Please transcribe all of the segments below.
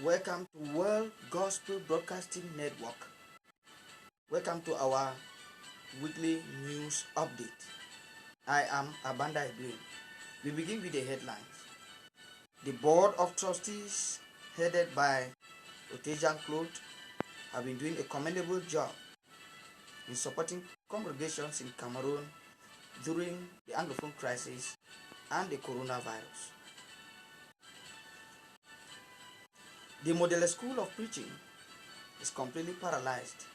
Welcome to World Gospel Broadcasting Network. Welcome to our weekly news update. I am Abanda Green. We begin with the headlines. The Board of Trustees, headed by Otejan Claude, have been doing a commendable job in supporting congregations in Cameroon during the Anglophone crisis and the coronavirus. The Model School of Preaching is completely paralyzed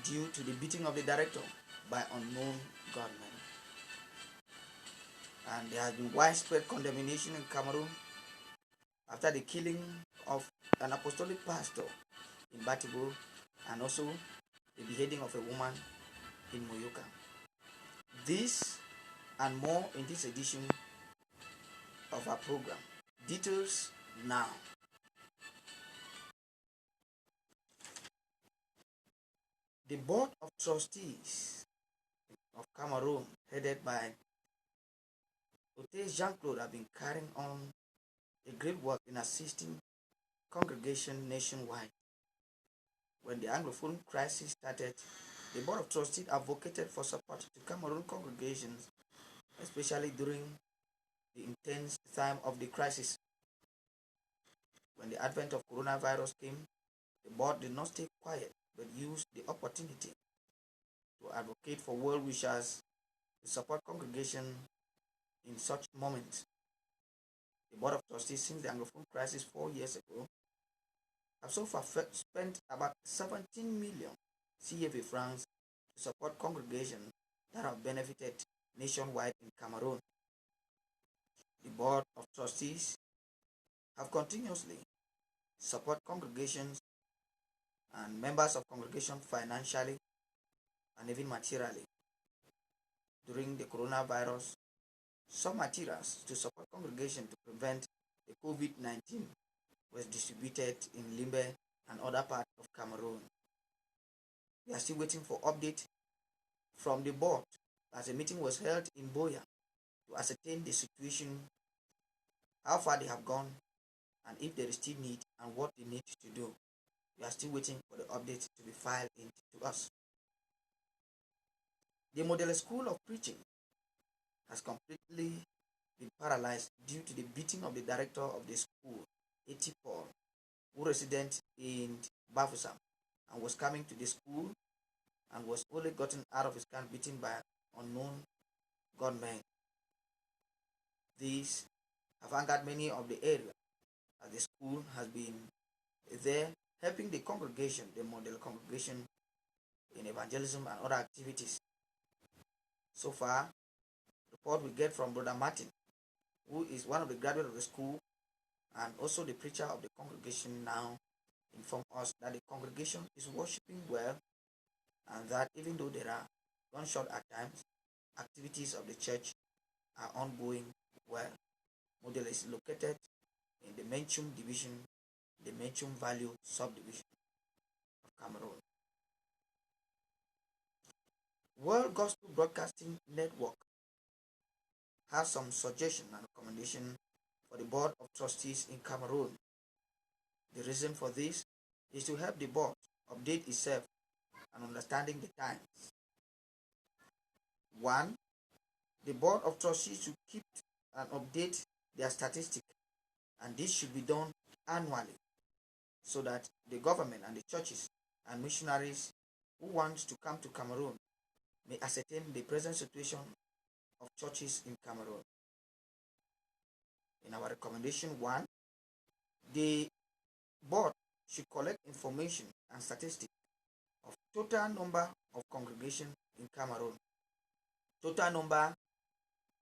due to the beating of the director by unknown gunmen. And there has been widespread condemnation in Cameroon after the killing of an apostolic pastor in Batibo and also the beheading of a woman in Moyoka. This and more in this edition of our program. Details now. The Board of Trustees of Cameroon, headed by Jean-Claude, have been carrying on a great work in assisting congregation nationwide. When the Anglophone crisis started, the Board of Trustees advocated for support to Cameroon congregations, especially during the intense time of the crisis. When the advent of coronavirus came, the board did not stay quiet but used the opportunity to advocate for well-wishers to support congregation in such moments. The Board of Trustees, since the Anglophone crisis 4 years ago, have so far spent about 17 million CFA francs to support congregations that have benefited nationwide in Cameroon. The Board of Trustees have continuously support congregations and members of congregation financially and even materially. During the coronavirus, some materials to support congregation to prevent the COVID-19 was distributed in Limbe and other parts of Cameroon. We are still waiting for update from the board as a meeting was held in Boya to ascertain the situation, how far they have gone, and if there is still need and what they need to do. We are still waiting for the update to be filed into us. The Model School of Preaching has completely been paralyzed due to the beating of the director of the school, A.T. Paul, who resident in Bafusam and was coming to the school and was only gotten out of his car beaten by unknown gunmen. These have angered many of the area as the school has been there helping the congregation, the model congregation, in evangelism and other activities. So far, report we get from Brother Martin, who is one of the graduates of the school and also the preacher of the congregation, now inform us that the congregation is worshiping well and that even though there are gunshot at times, activities of the church are ongoing well. Model is located in the Menchum division, the Menchum Value subdivision of Cameroon. World Gospel Broadcasting Network has some suggestion and recommendation for the Board of Trustees in Cameroon. The reason for this is to help the board update itself and understanding the times. 1. The Board of Trustees should keep and update their statistics, and this should be done annually so that the government and the churches and missionaries who want to come to Cameroon may ascertain the present situation of churches in Cameroon. In our recommendation 1, the board should collect information and statistics of total number of congregations in Cameroon, total number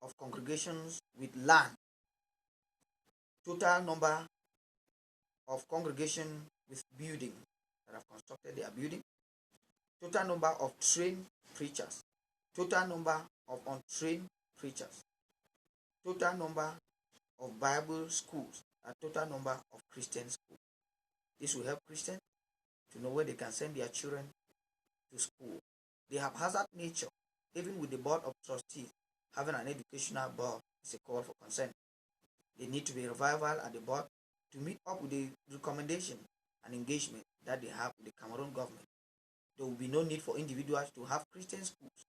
of congregations with land, total number of congregations with building that have constructed their building, total number of trained preachers, total number of untrained preachers, total number of Bible schools, and total number of Christian schools. This will help Christians to know where they can send their children to school. The haphazard nature, even with the Board of Trustees having an educational board, is a call for concern. There need to be a revival at the board to meet up with the recommendation and engagement that they have with the Cameroon government. There will be no need for individuals to have Christian schools,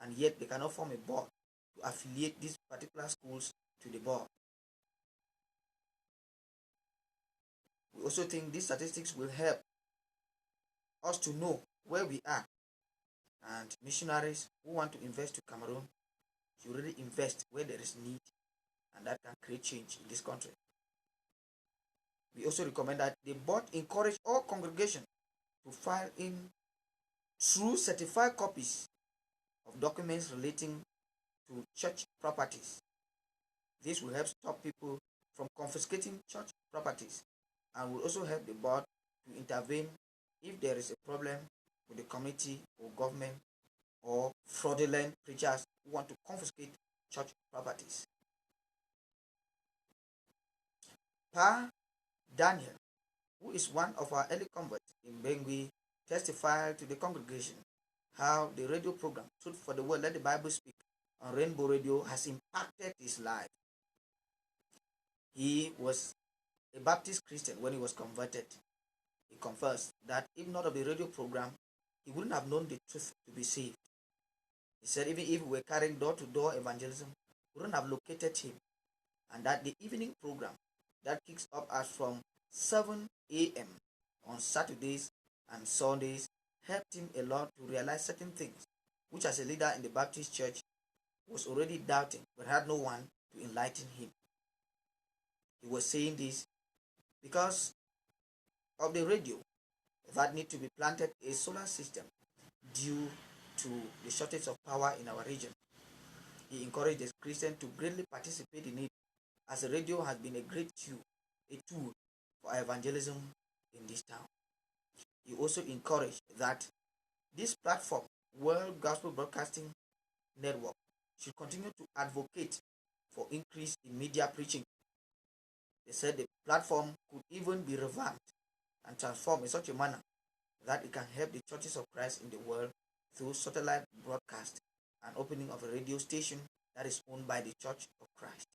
and yet they cannot form a board to affiliate these particular schools to the board. We also think these statistics will help us to know where we are, and missionaries who want to invest to Cameroon should really invest where there is need, and that can create change in this country. We also recommend that the board encourage all congregations to file in true certified copies of documents relating to church properties. This will help stop people from confiscating church properties and will also help the board to intervene if there is a problem with the committee or government or fraudulent preachers who want to confiscate church properties. Pa Daniel, who is one of our early converts in Bangui, testified to the congregation how the radio program Truth for the World, Let the Bible Speak on Rainbow Radio has impacted his life. He was a Baptist Christian when he was converted. He confessed that if not of the radio program, he wouldn't have known the truth to be saved. He said even if we were carrying door-to-door evangelism, we wouldn't have located him, and that the evening program that kicks up as from 7 a.m. on Saturdays and Sundays helped him a lot to realize certain things, which as a leader in the Baptist church was already doubting but had no one to enlighten him. He was saying this because of the radio that need to be planted a solar system due to the shortage of power in our region. He encouraged the Christians to greatly participate in it, as the radio has been a great tool for evangelism in this town. He also encouraged that this platform, World Gospel Broadcasting Network, should continue to advocate for increase in media preaching. They said the platform could even be revamped and transformed in such a manner that it can help the churches of Christ in the world through satellite broadcast and opening of a radio station that is owned by the Church of Christ.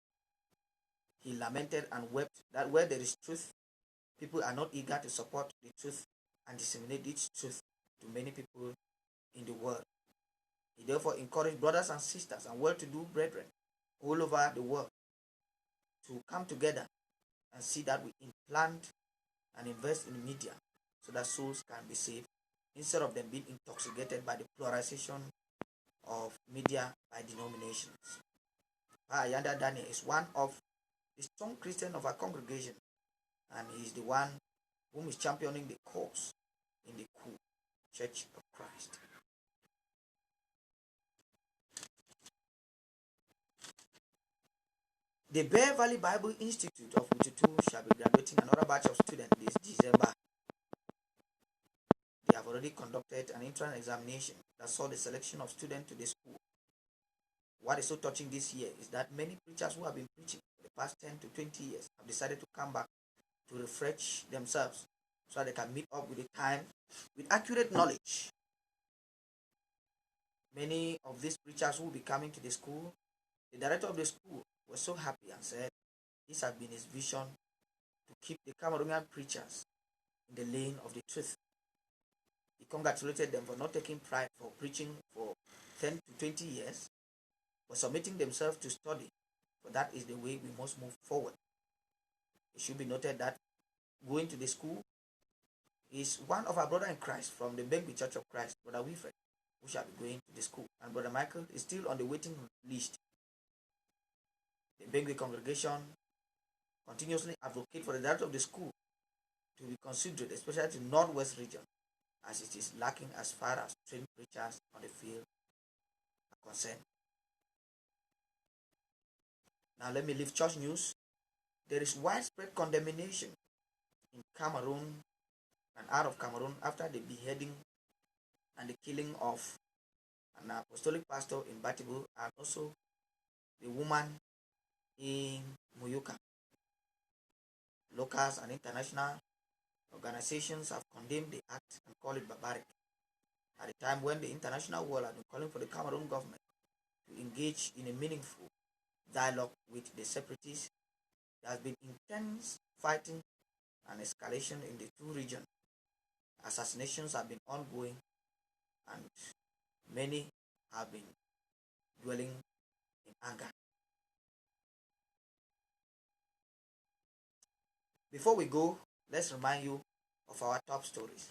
He lamented and wept that where there is truth, people are not eager to support the truth and disseminate its truth to many people in the world. He therefore encouraged brothers and sisters and well-to-do brethren all over the world to come together and see that we implant and invest in media so that souls can be saved instead of them being intoxicated by the pluralization of media by denominations. Ayanda Daniel is one of the strong Christians of our congregation, and he is the one whom is championing the cause in the cool Church of Christ. The Bear Valley Bible Institute of Ututu shall be graduating another batch of students this December. They have already conducted an entrance examination that saw the selection of students to the school. What is so touching this year is that many preachers who have been preaching for the past 10 to 20 years have decided to come back to refresh themselves so that they can meet up with the time with accurate knowledge. Many of these preachers who will be coming to the school, the director of the school was so happy and said this has been his vision to keep the Cameroonian preachers in the lane of the truth. He congratulated them for not taking pride for preaching for 10 to 20 years, but submitting themselves to study, for that is the way we must move forward. It should be noted that going to the school is one of our brothers in Christ from the BVBIC Church of Christ, Brother Wilfred, who shall be going to the school, and Brother Michael is still on the waiting list. The BVBIC congregation continuously advocate for the director of the school to be considered, especially the Northwest region, as it is lacking as far as trained preachers on the field are concerned. Now let me leave church news. There is widespread condemnation in Cameroon and out of Cameroon after the beheading and the killing of an apostolic pastor in Batibu and also the woman in Muyuka. Locals and international organizations have condemned the act and called it barbaric. At a time when the international world has been calling for the Cameroon government to engage in a meaningful dialogue with the separatists, There has been intense fighting and escalation in the two regions. Assassinations have been ongoing and many have been dwelling in anger. Before we go, let's remind you of our top stories.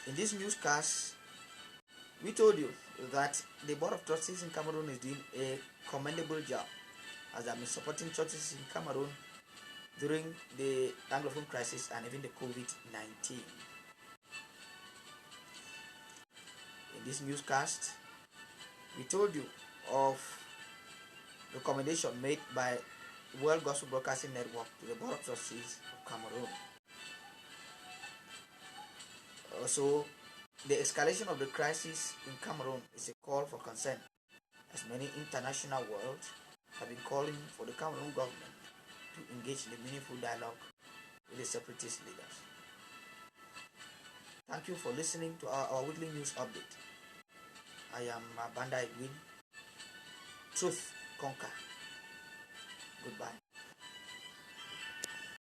In this newscast, we told you that the Board of Trustees in Cameroon is doing a commendable job as they have been supporting churches in Cameroon during the Anglophone crisis and even the COVID-19. In this newscast, we told you of recommendation made by World Gospel Broadcasting Network to the Board of Trustees of Cameroon. Also, the escalation of the crisis in Cameroon is a call for concern, as many international world have been calling for the Cameroon government to engage in a meaningful dialogue with the separatist leaders. Thank you for listening to our weekly news update. I am Banda Edwin. Truth conquer. Goodbye.